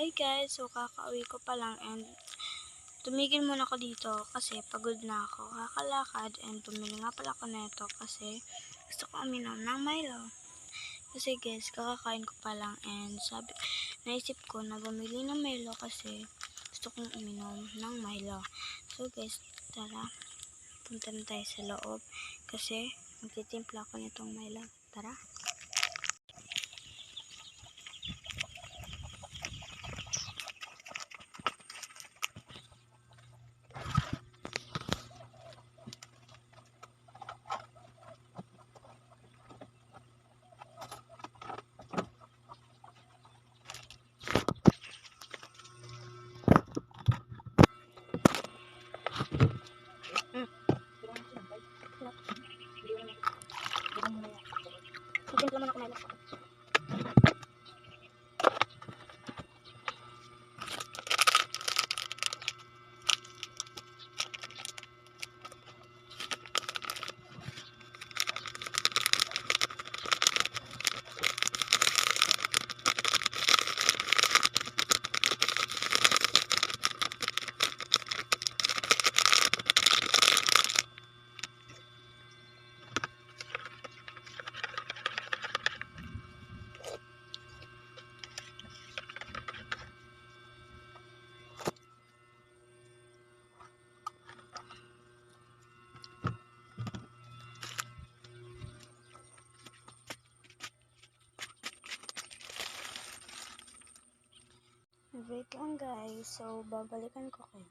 Hi guys! So kakauwi ko pa lang and tumigil muna ako dito kasi pagod na ako kakalakad and bumili nga pala ako neto kasi gusto ko uminom ng Milo. Kasi guys, kakakain ko pa lang and naisip ko na bumili ng Milo kasi gusto kong uminom ng Milo. So guys, tara, punta na tayo sa loob kasi magtitimpla ako nitong Milo. Tara! Magtimpla muna ako Milo. Wait lang guys, so babalikan ko kayo.